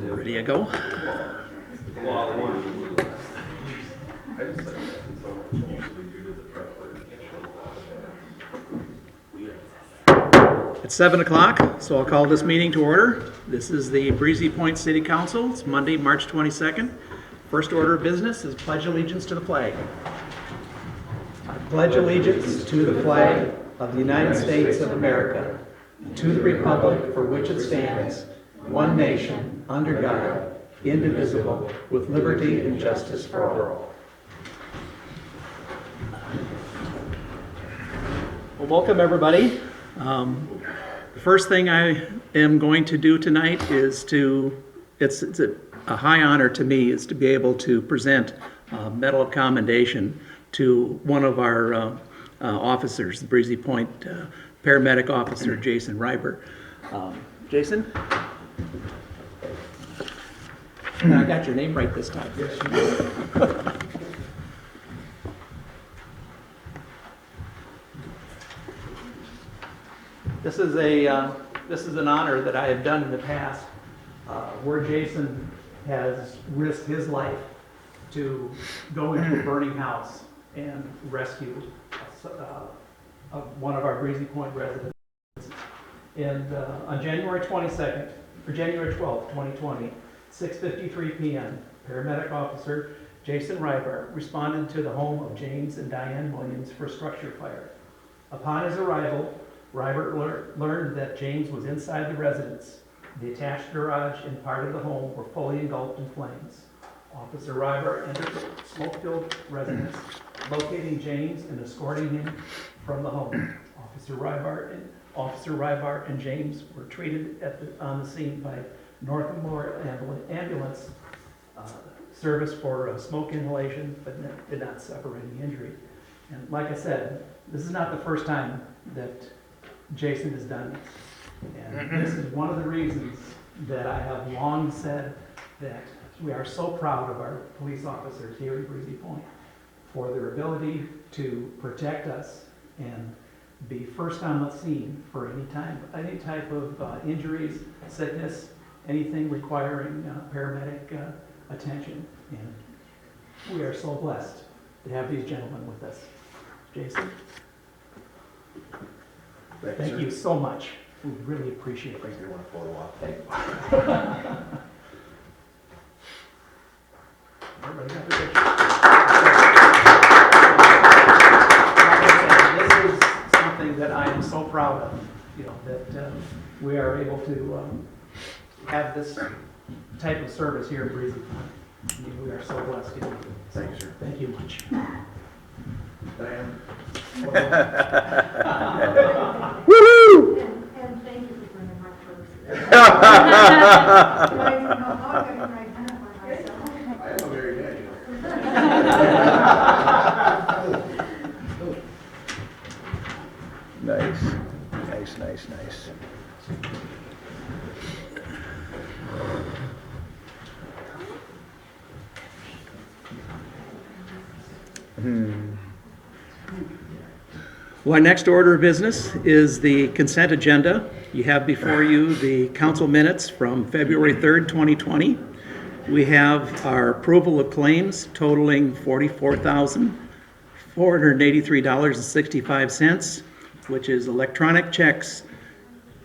Ready to go? It's 7 o'clock, so I'll call this meeting to order. This is the Breezy Point City Council. It's Monday, March 22nd. First order of business is pledge allegiance to the flag. I pledge allegiance to the flag of the United States of America, to the republic for which it stands, one nation, under God, indivisible, with liberty and justice for all. Well, welcome everybody. The first thing I am going to do tonight is it's a high honor to me is to be able to present a Medal of Commendation to one of our officers, the Breezy Point paramedic officer, Jason Reiber. Jason? I got your name right this time. Yes, you did. This is an honor that I have done in the past, where Jason has risked his life to go into a burning house and rescue one of our Breezy Point residents. And on January 22nd, or January 12th, 2020, 6:53 p.m., paramedic officer Jason Reiber responded to the home of James and Diane Williams for a structure fire. Upon his arrival, Reiber learned that James was inside the residence. The attached garage and part of the home were fully engulfed in flames. Officer Reiber entered the smoke-filled residence, locating James and escorting him from the home. Officer Reiber and James were treated on the scene by North Memorial Ambulance service for smoke inhalation, but did not suffer any injury. And like I said, this is not the first time that Jason has done this. And this is one of the reasons that I have long said that we are so proud of our police officers here in Breezy Point for their ability to protect us and be first on the scene for any type of injuries, sickness, anything requiring paramedic attention. And we are so blessed to have these gentlemen with us. Jason? Thank you so much. We really appreciate it. Thank you. Want a photo op? Everybody got their picture? Like I said, this is something that I am so proud of, that we are able to have this type of service here at Breezy Point. We are so blessed. Thank you, sir. Thank you much. Diane? Woohoo! And thank you for bringing my purse. I don't know how I can identify myself. I am a very good. Nice. Well, our next order of business is the consent agenda. You have before you the council minutes from February 3rd, 2020. We have our approval of claims totaling $44,483.65, which is electronic checks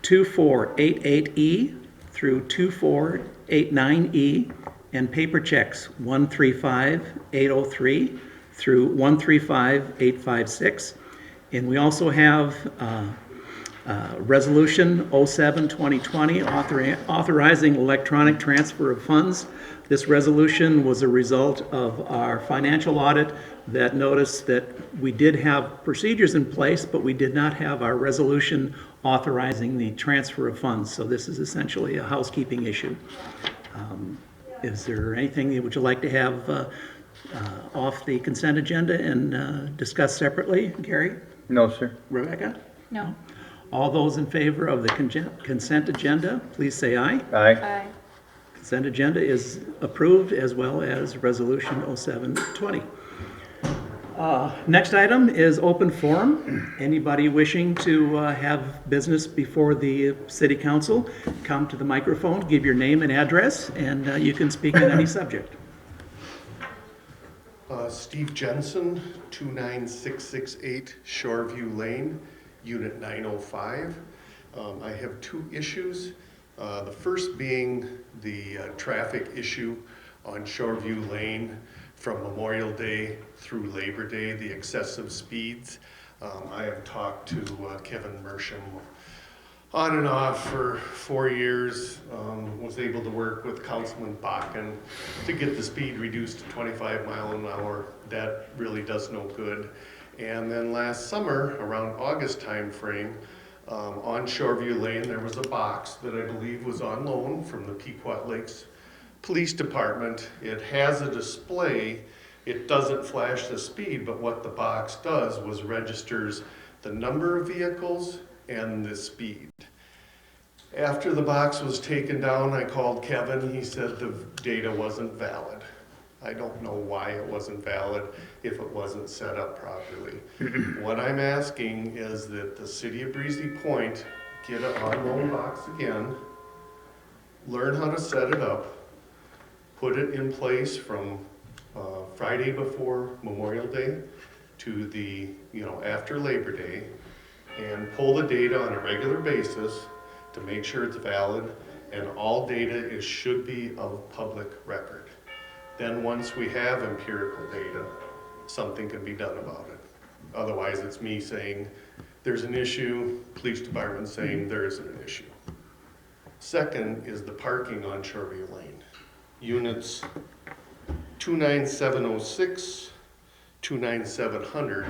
2488E through 2489E, and paper checks 135803 through 135856. And we also have Resolution 07-2020 authorizing electronic transfer of funds. This resolution was a result of our financial audit that noticed that we did have procedures in place, but we did not have our resolution authorizing the transfer of funds. So this is essentially a housekeeping issue. Is there anything that would you like to have off the consent agenda and discuss separately? Gary? No, sir. Rebecca? No. All those in favor of the consent agenda, please say aye. Aye. Aye. Consent agenda is approved, as well as Resolution 07-20. Next item is open forum. Anybody wishing to have business before the city council, come to the microphone, give your name and address, and you can speak on any subject. Steve Jensen, 29668 Shoreview Lane, Unit 905. I have two issues. The first being the traffic issue on Shoreview Lane from Memorial Day through Labor Day, the excessive speeds. I have talked to Kevin Mersham on and off for 4 years, was able to work with Councilman Bakken to get the speed reduced to 25 mile an hour. That really does no good. And then last summer, around August timeframe, on Shoreview Lane, there was a box that I believe was on loan from the Pequot Lakes Police Department. It has a display. It doesn't flash the speed, but what the box does was registers the number of vehicles and the speed. After the box was taken down, I called Kevin. He said the data wasn't valid. I don't know why it wasn't valid if it wasn't set up properly. What I'm asking is that the city of Breezy Point get an on-loan box again, learn how to set it up, put it in place from Friday before Memorial Day to the, after Labor Day, and pull the data on a regular basis to make sure it's valid, and all data should be of public record. Then once we have empirical data, something can be done about it. Otherwise, it's me saying there's an issue, police department saying there isn't an issue. Second is the parking on Shoreview Lane. Units 29706, 29700,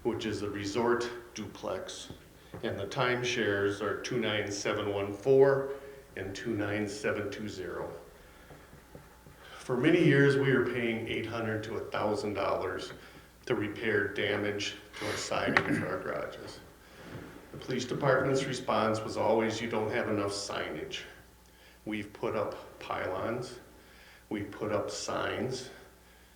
which is a resort duplex, and the timeshares are 29714 and 29720. For many years, we were paying $800 to $1,000 to repair damage to our siding for our garages. The police department's response was always, you don't have enough signage. We've put up pylons, we've put up signs.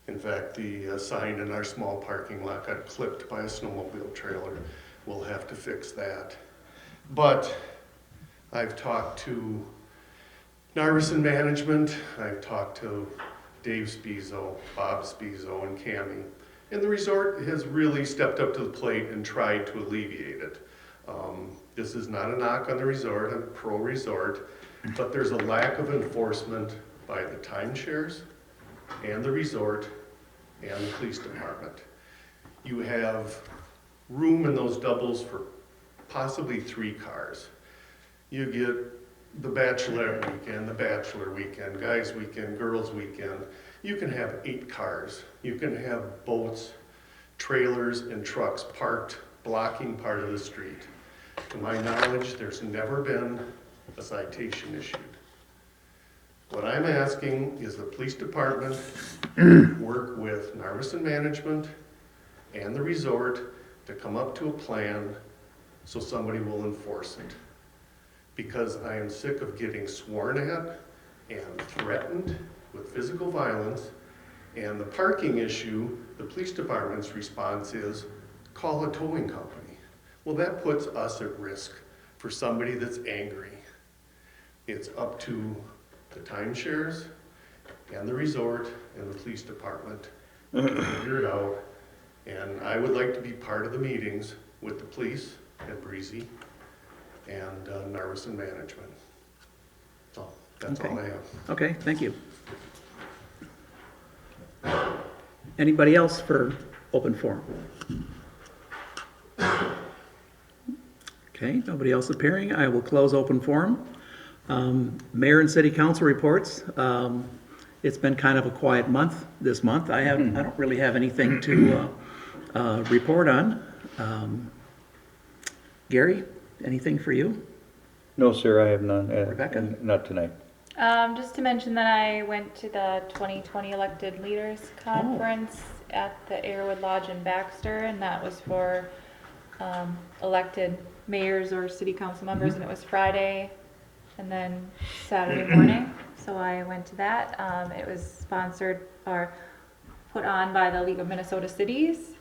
In fact, the sign in our small parking lot got clipped by a snowmobile trailer. We'll have to fix that. But I've talked to Narvison Management, I've talked to Dave Spizo, Bob Spizo, and Cammie. And the resort has really stepped up to the plate and tried to alleviate it. This is not a knock on the resort, I'm pro-resort, but there's a lack of enforcement by the timeshares and the resort and the police department. You have room in those doubles for possibly 3 cars. You get the bachelorette weekend, the bachelor weekend, guys weekend, girls weekend. You can have 8 cars. You can have boats, trailers, and trucks parked, blocking part of the street. To my knowledge, there's never been a citation issued. What I'm asking is the police department work with Narvison Management and the resort to come up to a plan so somebody will enforce it. Because I am sick of getting sworn at and threatened with physical violence, and the parking issue, the police department's response is, call a towing company. Well, that puts us at risk for somebody that's angry. It's up to the timeshares and the resort and the police department to figure it out. And I would like to be part of the meetings with the police at Breezy and Narvison Management. So that's all I have. Okay, thank you. Anybody else for open forum? Okay, nobody else appearing. I will close open forum. Mayor and city council reports. It's been kind of a quiet month this month. I don't really have anything to report on. Gary, anything for you? No, sir, I have none. Rebecca? Not tonight. Just to mention that I went to the 2020 Elected Leaders Conference at the Airwood Lodge in Baxter, and that was for elected mayors or city council members, and it was Friday and then Saturday morning. So I went to that. It was sponsored or put on by the League of Minnesota Cities,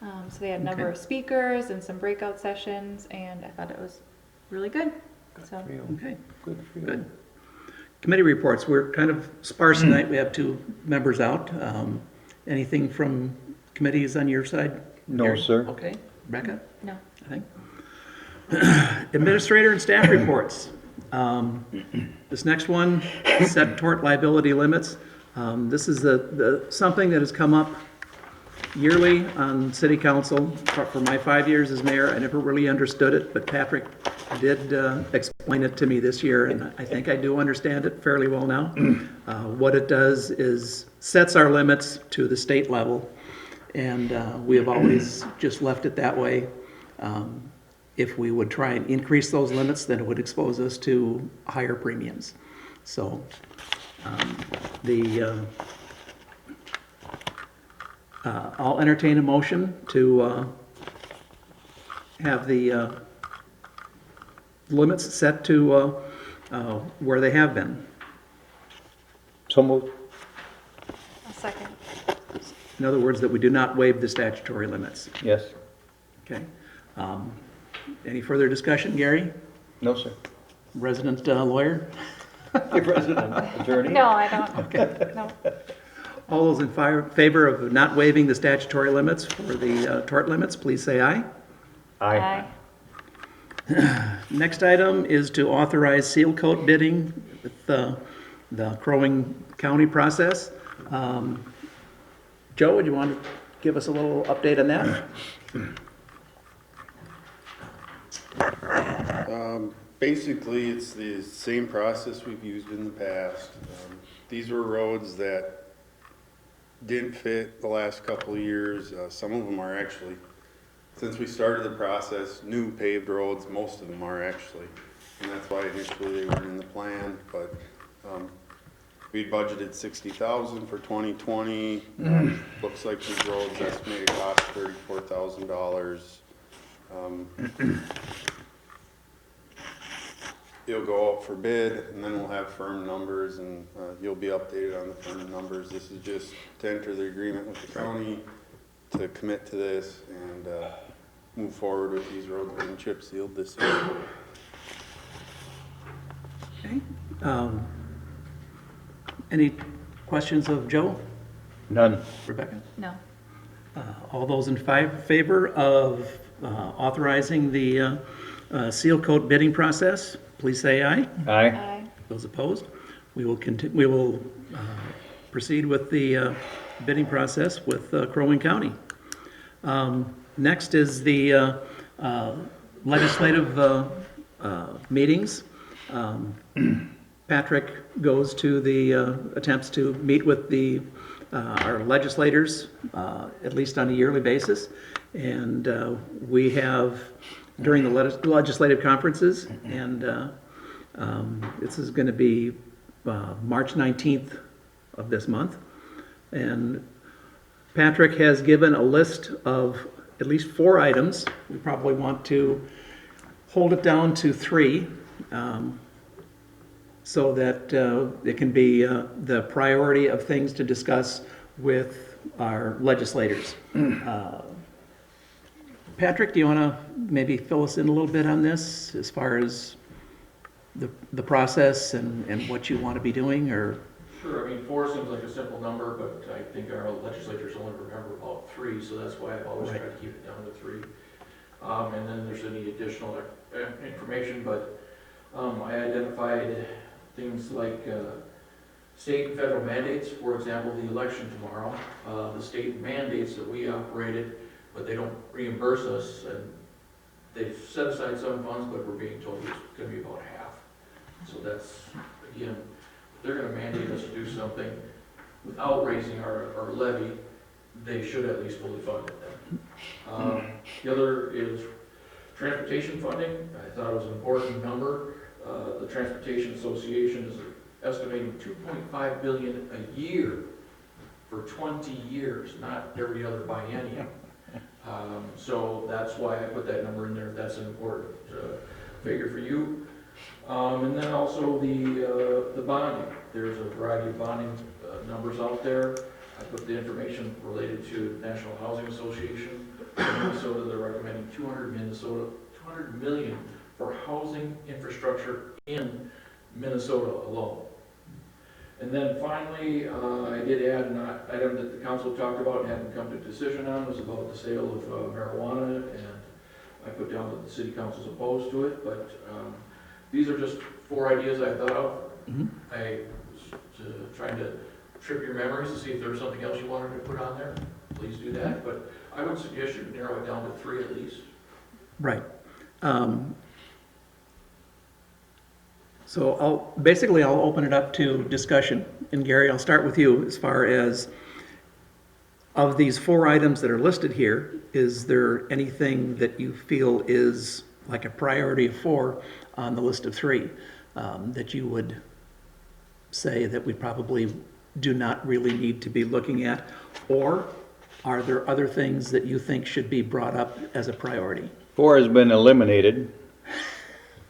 So they had a number of speakers and some breakout sessions, and I thought it was really good. So Okay, Good for you. good. Committee reports, we're kind of sparse tonight, we have 2 members out. Anything from committees on your side? No, Gary? sir. Okay, Rebecca? no. I think. Administrator and staff reports. This next one, set tort liability limits. This is something that has come up yearly on city council. For my 5 years as mayor, I never really understood it, but Patrick did explain it to me this year, and I think I do understand it fairly well now. What it does is sets our limits to the state level, and we have always just left it that way. If we would try and increase those limits, then it would expose us to higher premiums. So I'll entertain a motion to have the limits set to where they have been. So moved. A second. In other words, that we do not waive the statutory limits. Yes. Okay. Any further discussion, Gary? No, sir. Resident lawyer? Hey, President, attorney? No, I don't. No. All those in favor of not waiving the statutory limits for the tort limits, please say aye. Aye. Next item is to authorize seal coat bidding with the Crow Wing County process. Joe, would you want to give us a little update on that? Basically, it's the same process we've used in the past. These were roads that didn't fit the last couple of years. Some of them are actually, since we started the process, new paved roads. Most of them are actually, and that's why initially they weren't in the plan. But we budgeted $60,000 for 2020. Looks like these roads estimated cost $34,000. It'll go out for bid, and then we'll have firm numbers, and you'll be updated on the firm numbers. This is just to enter the agreement with the county to commit to this and move forward with these roads being chip sealed this year. Okay. Any questions of Joe? None. Rebecca? No. All those in favor of authorizing the seal coat bidding process, please say aye. Aye. Aye. Those opposed? We will proceed with the bidding process with Crow Wing County. Next is the legislative meetings. Patrick goes to the attempts to meet with our legislators at least on a yearly basis, and we have during the legislative conferences, and this is going to be March 19th of this month. And Patrick has given a list of at least 4 items. We probably want to hold it down to 3 so that it can be the priority of things to discuss with our legislators. Patrick, do you want to maybe fill us in a little bit on this as far as the process and what you want to be doing, or? Sure, I mean, 4 seems like a simple number, but I think our legislators only remember about 3, so that's why I've always tried to keep it down to 3. And then there's any additional information, but I identified things like state and federal mandates. For example, the election tomorrow, the state mandates that we operated, but they don't reimburse us, and they've set aside some funds, but we're being told it's going to be about half. So that's, again, if they're going to mandate us to do something without raising our levy, they should at least fully fund it then. The other is transportation funding. I thought it was an important number. The Transportation Association is estimating $2.5 billion a year for 20 years, not every other biennium. So that's why I put that number in there. That's an important figure for you. And then also the bonding. There's a variety of bonding numbers out there. I put the information related to National Housing Association. Minnesota, they're recommending 200 million for housing infrastructure in Minnesota alone. And then finally, I did add an item that the council talked about and hadn't come to a decision on, was about the sale of marijuana, and I put down that the city council's opposed to it, but these are just 4 ideas I thought of. I was trying to trip your memories to see if there was something else you wanted to put on there. Please do that, but I would suggest you narrow it down to 3 at least. Right. So I'll open it up to discussion. And Gary, I'll start with you as far as, of these 4 items that are listed here, is there anything that you feel is like a priority of 4 on the list of 3 that you would say that we probably do not really need to be looking at? Or are there other things that you think should be brought up as a priority? 4 has been eliminated.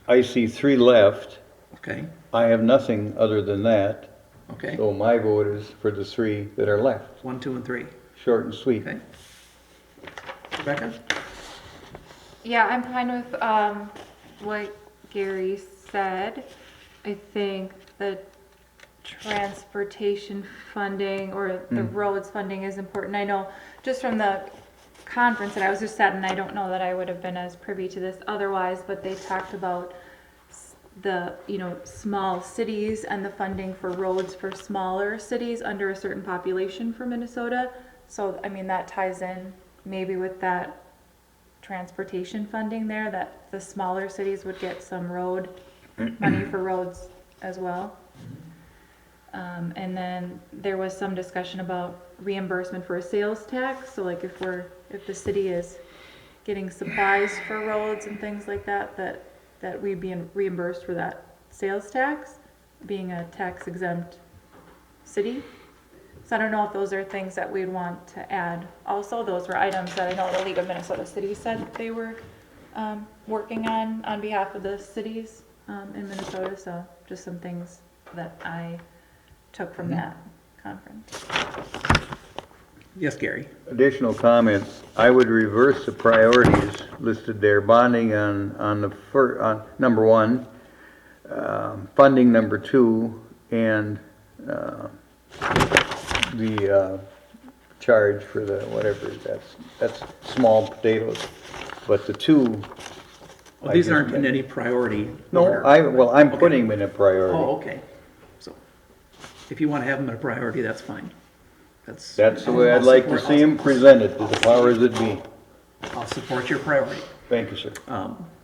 I see 3 left. Okay, I have nothing other than that. okay. So my vote is for the 3 that are left. 1, 2, and 3. Short and sweet. Okay. Rebecca? Yeah, I'm fine with what Gary said. I think the transportation funding or the roads funding is important. I know just from the conference that I was just at, and I don't know that I would have been as privy to this otherwise, but they talked about the, small cities and the funding for roads for smaller cities under a certain population for Minnesota. So, that ties in maybe with that transportation funding there, that the smaller cities would get some road money for roads as well. And then there was some discussion about reimbursement for a sales tax. So like if the city is getting supplies for roads and things like that, that we'd be reimbursed for that sales tax, being a tax exempt city. So I don't know if those are things that we'd want to add. Also, those were items that I know the League of Minnesota Cities said they were working on behalf of the cities in Minnesota. So just some things that I took from that conference. Yes, Gary? Additional comments. I would reverse the priorities listed there. Bonding on number 1, funding number 2, and the charge for the whatever, that's small potatoes. But the 2. Well, these aren't in any priority No, order. I'm Okay. putting them in a priority. Oh, okay. So if you want to have them in a priority, that's fine. That's the way I'd like to see them presented to the powers that be. I'll support your priority. Thank you, sir.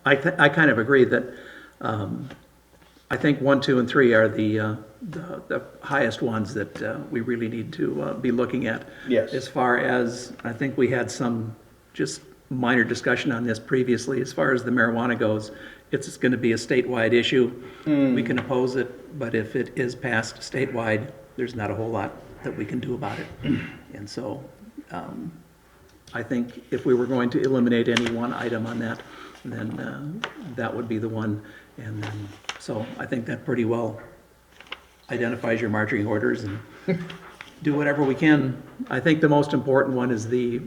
I kind of agree that I think 1, 2, and 3 are the highest ones that we really need to be looking at. Yes. As far as, I think we had some just minor discussion on this previously, as far as the marijuana goes, it's going to be a statewide issue. We can oppose it, but if it is passed statewide, there's not a whole lot that we can do about it. And so I think if we were going to eliminate any one item on that, then that would be the one. And then, so I think that pretty well identifies your marching orders, and do whatever we can. I think the most important one is the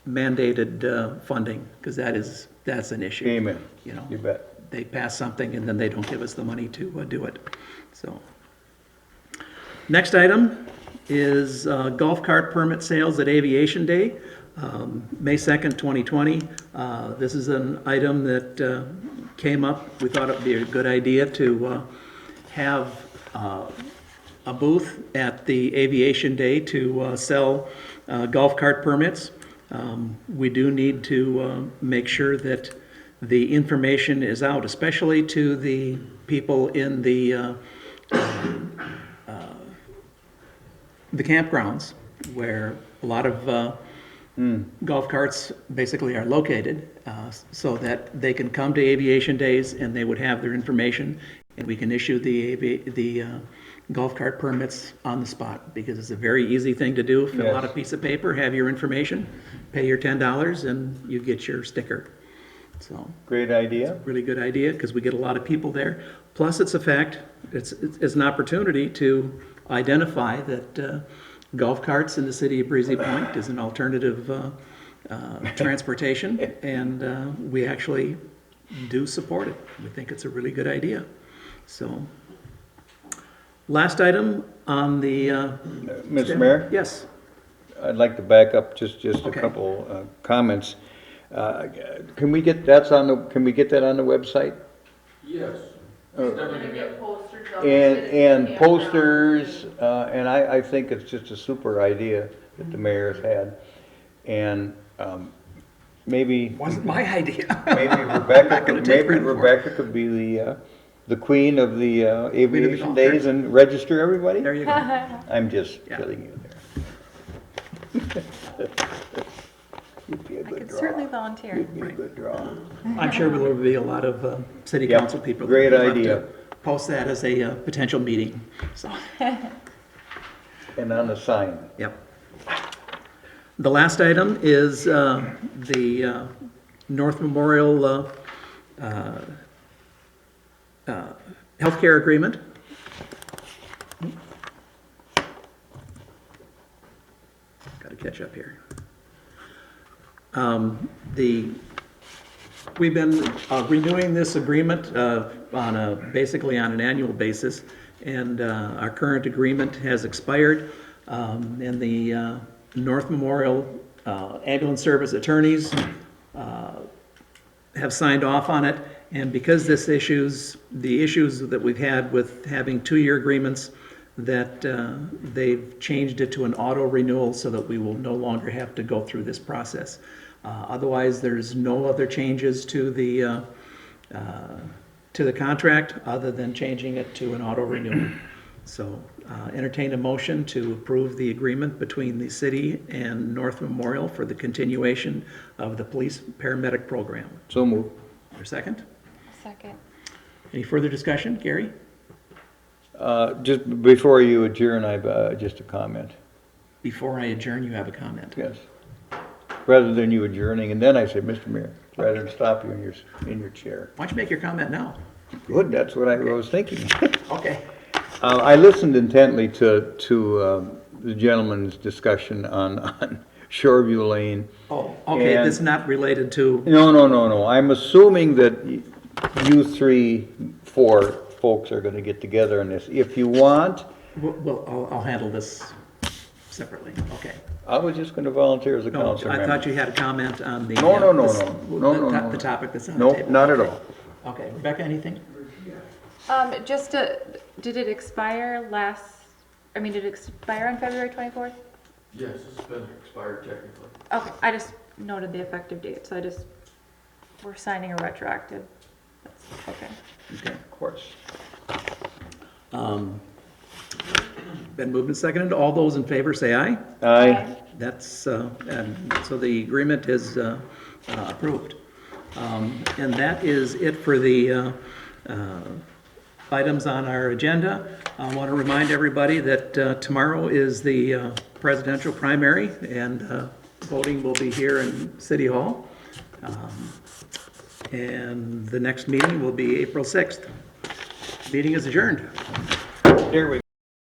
mandated funding, because that's an issue. Amen. You You bet. they pass something and then they don't give us the money to do it. So, next item is golf cart permit sales at Aviation Day, May 2nd, 2020. This is an item that came up. We thought it would be a good idea to have a booth at the Aviation Day to sell golf cart permits. We do need to make sure that the information is out, especially to the people in the campgrounds, where a lot of golf carts basically are located, so that they can come to Aviation Days and they would have their information, and we can issue the golf cart permits on the spot, because it's a very easy thing to do. Fill out a piece of paper, have your information, pay your $10, and you get your sticker. So, Great idea. really good idea, because we get a lot of people there. Plus, it's a fact, it's an opportunity to identify that golf carts in the city of Breezy Point is an alternative transportation, and we actually do support it. We think it's a really good idea. So, last item on the... Mr. Mayor, Yes. I'd like to back up just a Okay. couple comments. Can we get that on the website? Yes. Uh, Definitely gonna be up. posters And posters, and I think it's just a super idea that the mayor's had. And maybe Wasn't my idea. Rebecca, take credit for it. Rebecca could be the queen of the aviation golf days cart. and register everybody? There you go. I'm just Yeah. kidding you there. You'd be a I good could draw. certainly volunteer. You'd be a good draw. I'm sure there will be a lot of city Yep, council people. that great would love idea. to Post that as a potential meeting, so, And on the sign. yep. The last item is the North Memorial healthcare agreement. Got to catch up here. We've been renewing this agreement basically on an annual basis, and our current agreement has expired, and the North Memorial Ambulance Service attorneys have signed off on it, and because the issues that we've had with having two-year agreements, that they've changed it to an auto renewal so that we will no longer have to go through this process. Otherwise, there's no other changes to the contract other than changing it to an auto renewal. So entertain a motion to approve the agreement between the city and North Memorial for the continuation of the police paramedic program. So move. Or second? Second. Any further discussion? Gary? Just before you adjourn, I've just a comment. Before I adjourn, you have a comment. Yes. Rather than you adjourning, and then I say, Mr. Mayor, rather than stop you in your chair. Why don't you make your comment now? Good, that's what I was thinking. Okay. I listened intently to the gentleman's discussion on Shoreview Lane. Oh, okay, And- this is not related to, No. I'm assuming that you 4 folks are gonna get together on this. If you want, well, I'll handle this separately, okay. I was just gonna volunteer as a No, council member. I thought you had a comment on the... No. the No. topic that's on the Nope, table. not at all. Okay, Rebecca, anything? Did it expire did it expire on February 24th? Yes, it's been expired technically. Okay, I just noted the effective date, so we're signing a retroactive. Okay. Okay. Of course. Been moved and seconded. All those in favor say aye. Aye. That's, and so the agreement is approved. And that is it for the items on our agenda. I want to remind everybody that tomorrow is the presidential primary, and voting will be here in City Hall. And the next meeting will be April 6th. Meeting is adjourned. Here we